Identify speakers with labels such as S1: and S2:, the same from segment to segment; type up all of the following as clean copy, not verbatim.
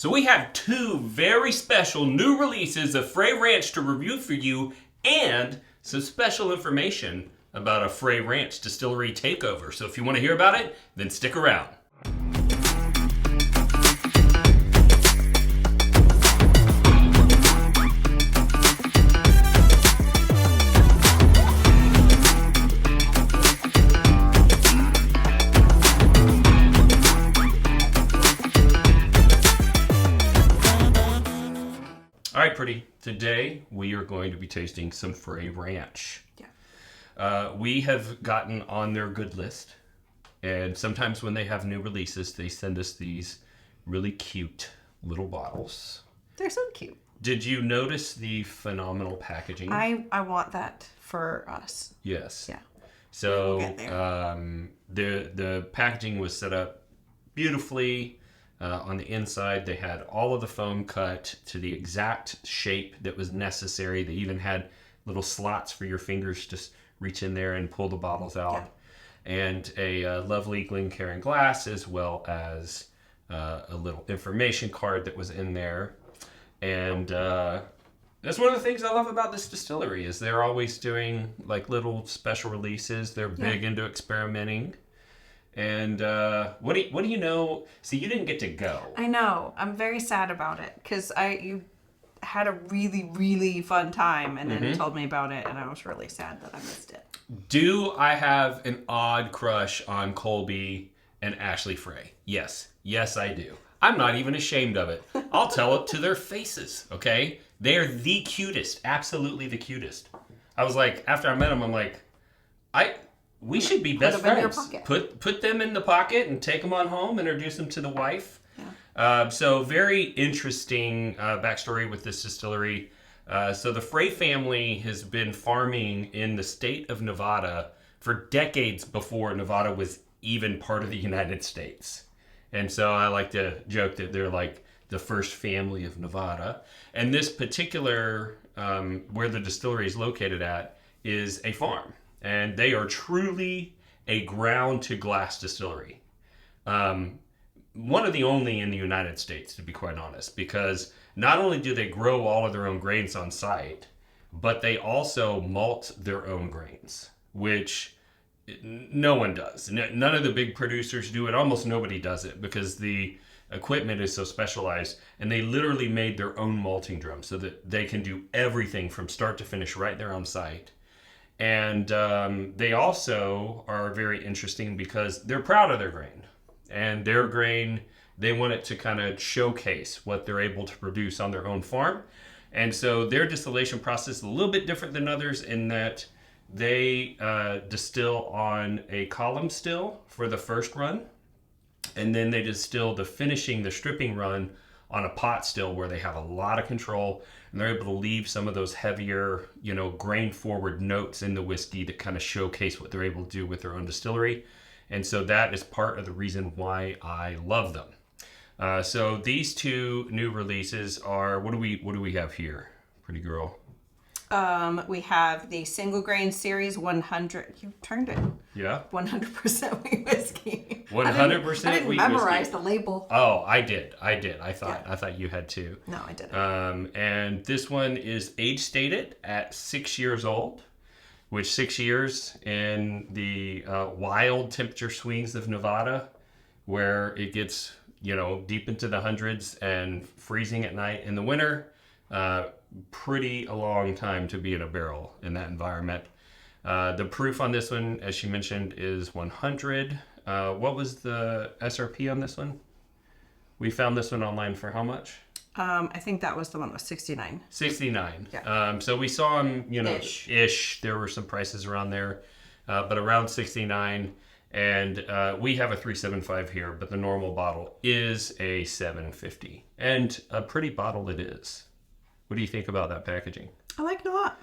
S1: So we have two very special new releases of Frey Ranch to review for you, and some special information about a Frey Ranch distillery takeover. So if you want to hear about it, then stick around. All right, Pretty. Today we are going to be tasting some Frey Ranch. Yeah. We have gotten on their good list, and sometimes when they have new releases, they send us these really cute little bottles.
S2: They're so cute.
S1: Did you notice the phenomenal packaging?
S2: I want that for us.
S1: Yes.
S2: Yeah.
S1: So
S2: We'll get there.
S1: The packaging was set up beautifully. On the inside, they had all of the foam cut to the exact shape that was necessary. They even had little slots for your fingers to reach in there and pull the bottles out. Yeah. And a lovely Glencairn glass, as well as a little information card that was in there. And that's one of the things I love about this distillery is they're always doing like little special releases. They're big into experimenting. And what do you know? See, you didn't get to go.
S2: I know. I'm very sad about it because you had a really, really fun time and then told me about it, and I was really sad that I missed it.
S1: Do I have an odd crush on Colby and Ashley Frey? Yes. Yes, I do. I'm not even ashamed of it. I'll tell it to their faces, okay? They're the cutest. Absolutely the cutest. I was like, after I met them, I'm like, we should be best friends. Put them in the pocket and take them on home, introduce them to the wife. Yeah. So very interesting backstory with this distillery. So the Frey family has been farming in the state of Nevada for decades before Nevada was even part of the United States. And so I like to joke that they're like the first family of Nevada. And this particular, where the distillery is located at, is a farm. And they are truly a ground-to-glass distillery. One of the only in the United States, to be quite honest, because not only do they grow all of their own grains on site, but they also malt their own grains, which no one does. None of the big producers do it. Almost nobody does it because the equipment is so specialized, and they literally made their own malting drum so that they can do everything from start to finish right there on site. And they also are very interesting because they're proud of their grain. And their grain, they want it to kind of showcase what they're able to produce on their own farm. And so their distillation process is a little bit different than others in that they distill on a column still for the first run. And then they distill the stripping run on a pot still where they have a lot of control. And they're able to leave some of those heavier, grain-forward notes in the whiskey that kind of showcase what they're able to do with their own distillery. And so that is part of the reason why I love them. So these two new releases are, what do we have here, pretty girl?
S2: We have the single grain series 100. You turned it.
S1: Yeah.
S2: 100% wheat whiskey.
S1: 100% wheat whiskey.
S2: I didn't memorize the label.
S1: Oh, I did. I thought you had too.
S2: No, I didn't.
S1: And this one is age stated at 6 years old, which 6 years in the wild temperature swings of Nevada, where it gets deep into the hundreds and freezing at night in the winter. Pretty a long time to be in a barrel in that environment. The proof on this one, as she mentioned, is 100. What was the SRP on this one? We found this one online for how much?
S2: I think that was the one with 69.
S1: 69.
S2: Yeah.
S1: So we saw them, ish. There were some prices around there, but around 69. And we have a 375 here, but the normal bottle is a 750. And a pretty bottle it is. What do you think about that packaging?
S2: I like it a lot.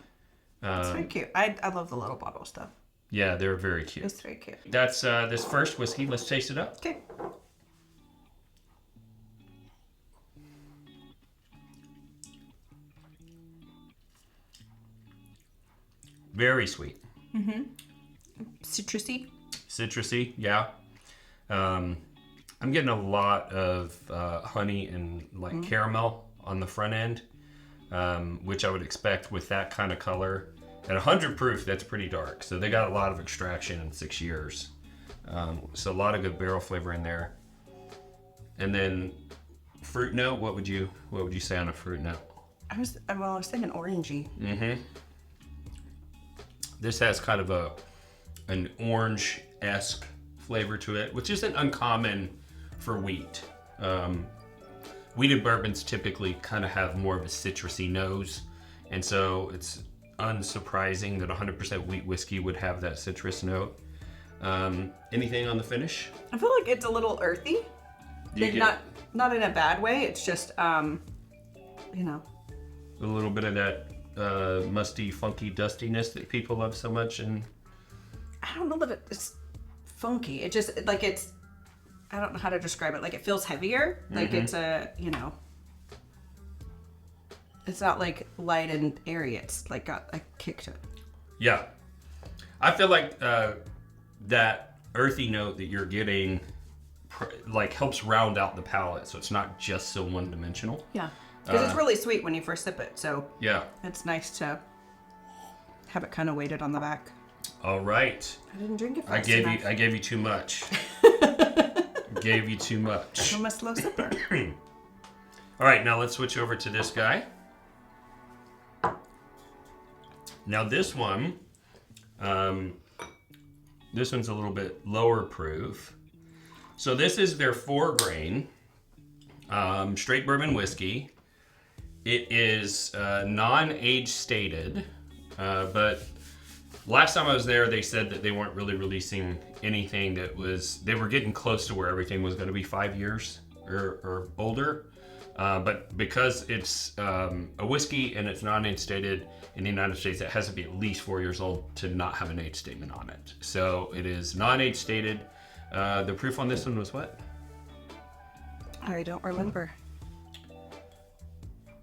S2: It's very cute. I love the little bottle stuff.
S1: Yeah, they're very cute.
S2: It's very cute.
S1: That's this first whiskey. Let's taste it up.
S2: Okay.
S1: Very sweet.
S2: Citrusy.
S1: Citrusy, yeah. I'm getting a lot of honey and like caramel on the front end, which I would expect with that kind of color. At 100 proof, that's pretty dark. So they got a lot of extraction in 6 years. So a lot of good barrel flavor in there. And then fruit note, what would you say on a fruit note?
S2: I was thinking orangey.
S1: Mm-hmm. This has kind of an orange-esque flavor to it, which isn't uncommon for wheat. Wheated bourbons typically kind of have more of a citrusy nose, and so it's unsurprising that 100% wheat whiskey would have that citrus note. Anything on the finish?
S2: I feel like it's a little earthy. Like not in a bad way. It's just you know,
S1: a little bit of that musty, funky dustiness that people love so much. And
S2: I don't know that it's funky. It just like it's, I don't know how to describe it. Like it feels heavier. Like it's a, you know, it's not like light and airy. It's like got a kick to it.
S1: Yeah, I feel like that earthy note that you're getting like helps round out the palate, so it's not just so one-dimensional.
S2: Yeah, because it's really sweet when you first sip it. So
S1: yeah,
S2: it's nice to have it kind of weighted on the back.
S1: All right.
S2: I didn't drink it fast enough.
S1: I gave you too much. Gave you too much.
S2: I'm a slow sipper.
S1: All right, now let's switch over to this guy. Now this one, this one's a little bit lower proof. So this is their 4-grain straight bourbon whiskey. It is non-age stated, but last time I was there, they said that they weren't really releasing anything that was, they were getting close to where everything was going to be 5 years or older. But because it's a whiskey and it's non-age stated in the United States, it has to be at least 4 years old to not have an age statement on it. So it is non-age stated. The proof on this one was what?
S2: I don't remember.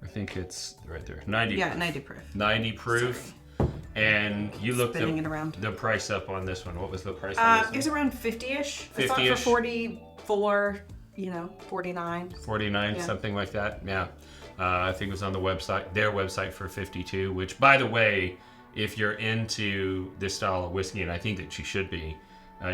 S1: I think it's right there. 90.
S2: Yeah, 90 proof.
S1: 90 proof. Sorry. And you looked
S2: Spinning it around.
S1: The price up on this one. What was the price on this one?
S2: It was around 50-ish.
S1: 50-ish.
S2: I thought for 44, 49.
S1: 49, something like that. Yeah. I think it was on the website, their website for 52, which, by the way, if you're into this style of whiskey, and I think that you should be,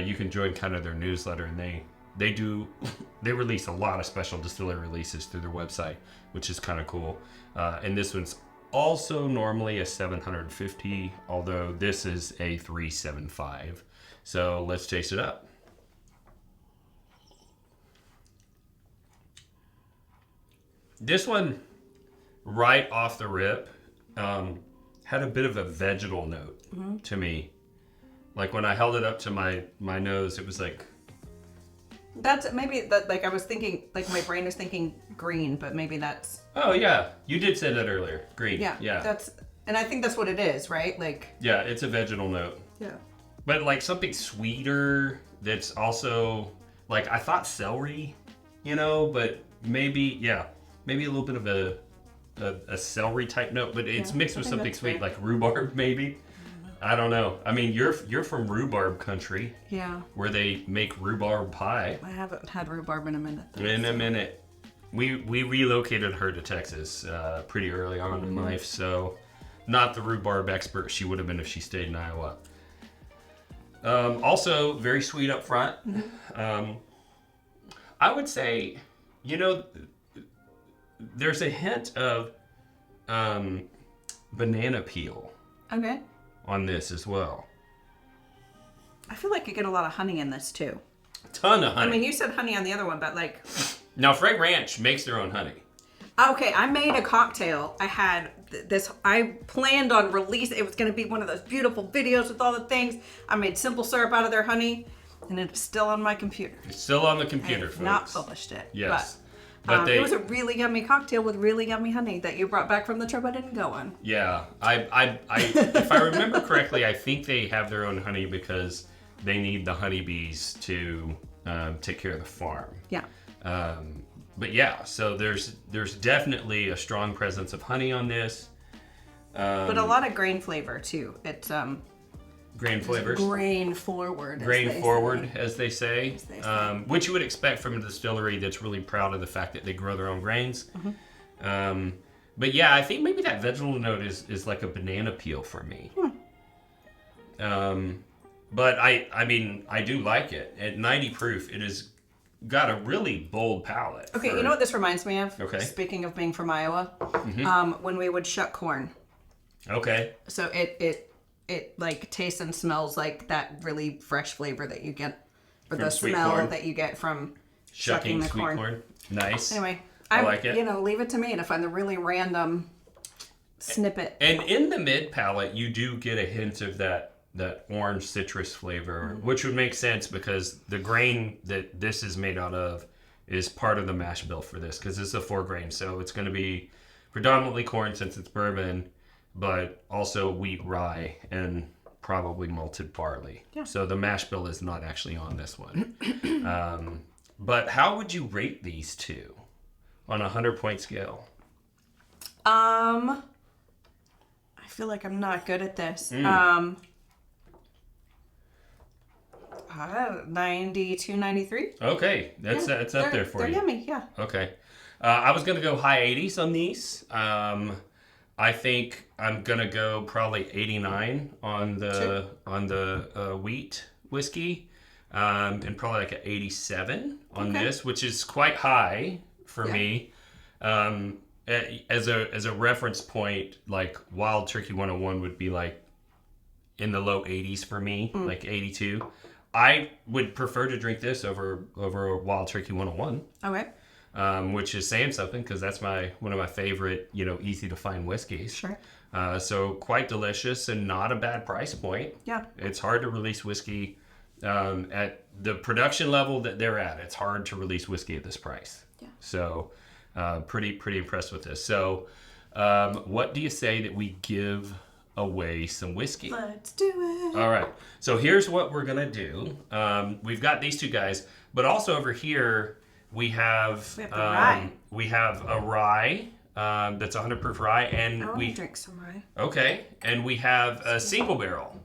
S1: you can join kind of their newsletter, and they release a lot of special distillery releases through their website, which is kind of cool. And this one's also normally a 750, although this is a 375. So let's taste it up. This one, right off the rip, had a bit of a vegetal note to me. Like when I held it up to my nose, it was like...
S2: That's maybe that. Like I was thinking, like my brain is thinking green, but maybe that's.
S1: Oh yeah, you did say that earlier. Green.
S2: Yeah. That's, and I think that's what it is, right? Like.
S1: Yeah, it's a vegetal note.
S2: Yeah.
S1: But like something sweeter that's also like I thought celery, but maybe a little bit of a celery type note, but it's mixed with something sweet like rhubarb maybe. I don't know. I mean, you're from rhubarb country. Yeah. Where they make rhubarb pie.
S2: I haven't had rhubarb in a minute.
S1: A minute. We relocated her to Texas pretty early on in life, so not the rhubarb expert she would have been if she stayed in Iowa. Also, very sweet up front. I would say, there's a hint of banana peel. Okay. On this as well.
S2: I feel like you get a lot of honey in this too.
S1: Ton of honey.
S2: I mean, you said honey on the other one, but like...
S1: Now, Frey Ranch makes their own honey.
S2: Okay, I made a cocktail. I had this... I planned on release... It was going to be one of those beautiful videos with all the things. I made simple syrup out of their honey, and it's still on my computer.
S1: It's still on the computer,
S2: folks. Not published it.
S1: Yes.
S2: But it was a really yummy cocktail with really yummy honey that you brought back from the trip I didn't go on.
S1: Yeah, I if I remember correctly, I think they have their own honey because they need the honeybees to take care of the farm. Yeah. But yeah, so there's definitely a strong presence of honey on this.
S2: But a lot of grain flavor too. It's
S1: grain flavors.
S2: Grain forward.
S1: As they say. Which you would expect from a distillery that's really proud of the fact that they grow their own grains. But yeah, I think maybe that vegetable note is like a banana peel for me. But I mean, I do like it. At 90 proof, it has got a really bold palate.
S2: Okay, you know what this reminds me of?
S1: Okay.
S2: Speaking of being from Iowa, when we would shuck corn.
S1: Okay.
S2: So it like tastes and smells like that really fresh flavor that you get, or
S1: From
S2: the
S1: sweet
S2: smell
S1: corn.
S2: that you get from
S1: Shucking
S2: the
S1: sweet corn. Nice.
S2: Anyway,
S1: I like it.
S2: You know, leave it to me to find the really random snippet.
S1: And in the mid palate, you do get a hint of that orange citrus flavor, which would make sense because the grain that this is made out of is part of the mash bill for this, because it's a 4 grain. So it's going to be predominantly corn since it's bourbon, but also wheat, rye, and probably malted barley.
S2: Yeah.
S1: So the mash bill is not actually on this one. But how would you rate these two on a 100-point scale?
S2: I feel like I'm not good at this. 92, 93.
S1: Okay, that's up there for
S2: they're
S1: you.
S2: yummy, yeah.
S1: Okay, I was gonna go high 80s on these. I think I'm gonna go probably 89 on the wheat whiskey, and probably like an 87 on this, which is quite high for me. As a reference point, like Wild Turkey 101 would be like in the low 80s for me, like 82. I would prefer to drink this over Wild Turkey 101.
S2: Okay.
S1: Which is saying something because that's one of my favorite, easy to find whiskeys.
S2: Sure.
S1: So quite delicious and not a bad price point.
S2: Yeah.
S1: It's hard to release whiskey at the production level that they're at. It's hard to release whiskey at this price.
S2: Yeah.
S1: So pretty impressed with this. So what do you say that we give away some whiskey?
S2: Let's do it.
S1: All right. So here's what we're gonna do. We've got these two guys, but also over here we have
S2: the rye.
S1: We have a rye that's 100 proof rye, and
S2: I want to drink some rye.
S1: Okay, and we have a single barrel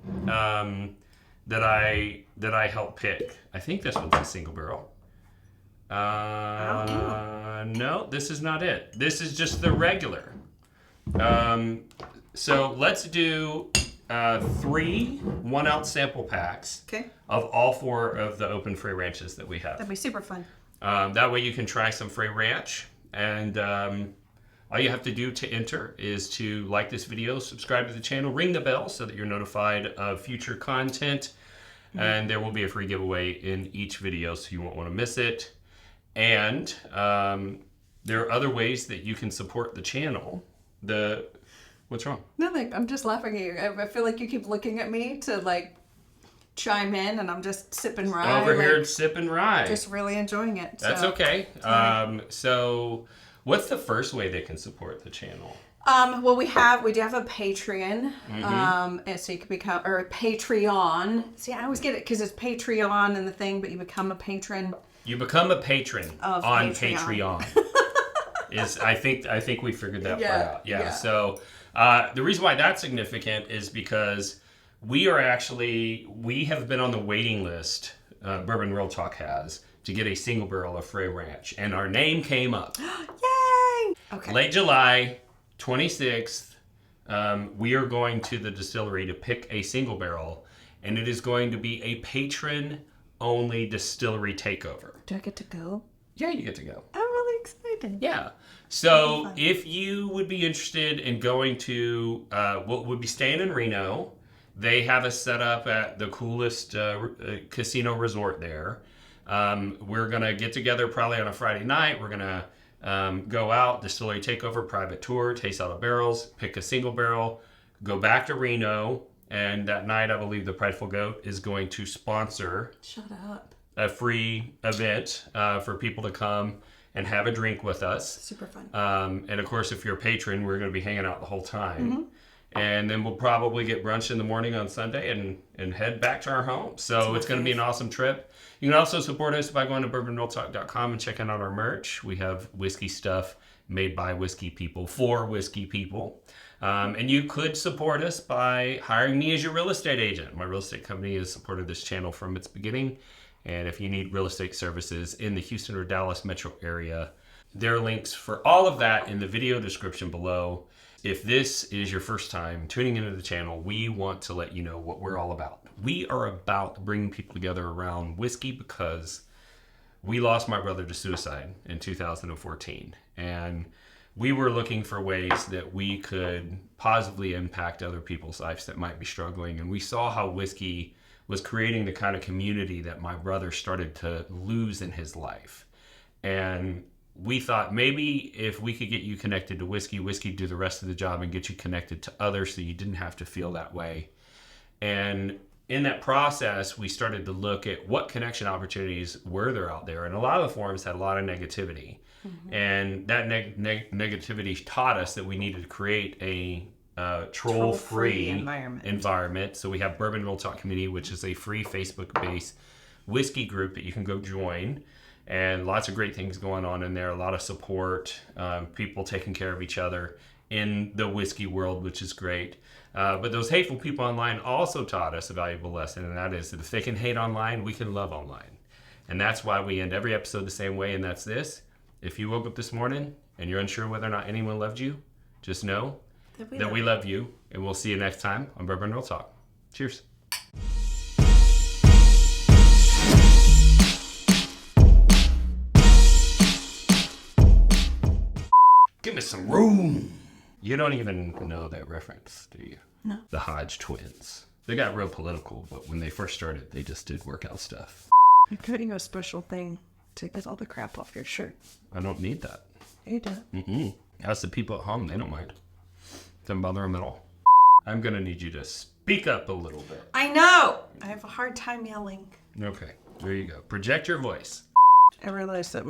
S1: that I helped pick. I think this one's a single barrel. No, this is not it. This is just the regular. So let's do 3 1-ounce sample packs of all 4 of the open Frey Ranches that we have.
S2: That'd be super fun.
S1: That way you can try some Frey Ranch, and all you have to do to enter is to like this video, subscribe to the channel, ring the bell so that you're notified of future content, and there will be a free giveaway in each video, so you won't want to miss it. And there are other ways that you can support the channel. What's wrong?
S2: Nothing. I'm just laughing at you. I feel like you keep looking at me to like chime in, and I'm just sipping rye.
S1: Over here sipping rye.
S2: Just really enjoying it.
S1: That's okay. So what's the first way they can support the channel?
S2: Well, we do have a Patreon, and so you can become, or a Patreon. See, I always get it because it's Patreon and the thing, but you become a patron.
S1: You become a patron
S2: of
S1: on Patreon. I think we figured that part out. Yeah. So the reason why that's significant is because we have been on the waiting list. Bourbon Real Talk has, to get a single barrel of Frey Ranch, and our name came up.
S2: Yay! Okay.
S1: Late July 26th, we are going to the distillery to pick a single barrel, and it is going to be a patron-only distillery takeover.
S2: Do I get to go?
S1: Yeah, you get to go.
S2: I'm really excited.
S1: Yeah. So if you would be interested in going to, we'll be staying in Reno. They have us set up at the coolest casino resort there. We're going to get together probably on a Friday night. We're going to go out, distillery takeover, private tour, taste out of barrels, pick a single barrel, go back to Reno. And that night, I believe the Prideful Goat is going to sponsor a free event for people to come and have a drink with us.
S2: Super fun.
S1: And of course, if you're a patron, we're going to be hanging out the whole time. And then we'll probably get brunch in the morning on Sunday and head back to our home. So it's going to be an awesome trip. You can also support us by going to bourbonrealtalk.com and checking out our merch. We have whiskey stuff made by whiskey people for whiskey people. And you could support us by hiring me as your real estate agent. My real estate company has supported this channel from its beginning. And if you need real estate services in the Houston or Dallas metro area, there are links for all of that in the video description below. If this is your first time tuning into the channel, we want to let you know what we're all about. We are about bringing people together around whiskey because we lost my brother to suicide in 2014. And we were looking for ways that we could positively impact other people's lives that might be struggling. And we saw how whiskey was creating the kind of community that my brother started to lose in his life. And we thought maybe if we could get you connected to whiskey, whiskey do the rest of the job and get you connected to others so you didn't have to feel that way. And in that process, we started to look at what connection opportunities were there out there. And a lot of the forums had a lot of negativity. Mm-hmm. And that negativity taught us that we needed to create a troll-free environment. So we have Bourbon Real Talk Community, which is a free Facebook-based whiskey group that you can go join. And lots of great things going on in there. A lot of support, people taking care of each other in the whiskey world, which is great. But those hateful people online also taught us a valuable lesson, and that is that if they can hate online, we can love online. And that's why we end every episode the same way, and that's this. If you woke up this morning and you're unsure whether or not anyone loved you, just know that we love you, and we'll see you next time on Bourbon Real Talk. Cheers. Give me some room. You don't even know that reference, do you?
S2: No.
S1: The Hodge twins. They got real political, but when they first started, they just did workout stuff.
S2: You're cutting a special thing to get all the crap off your shirt.
S1: I don't need that.
S2: You do.
S1: Mm-mm. As the people at home, they don't mind. Doesn't bother them at all. I'm going to need you to speak up a little bit.
S2: I know. I have a hard time yelling.
S1: Okay, there you go. Project your voice.
S2: I realized that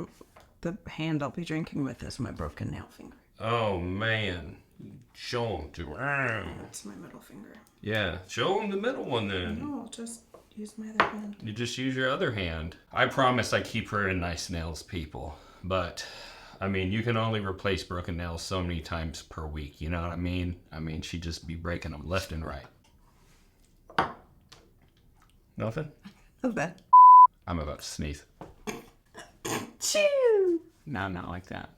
S2: the hand I'll be drinking with is my broken nail finger.
S1: Oh, man. Show them to
S2: That's my middle finger.
S1: Yeah, show them the middle one then.
S2: No, I'll just use my other hand.
S1: You just use your other hand. I promise I keep her in nice nails, people. But, I mean, you can only replace broken nails so many times per week. You know what I mean? I mean, she'd just be breaking them left and right. Nothing?
S2: No bad.
S1: I'm about to sneeze.
S2: Chew!
S1: No, not like that.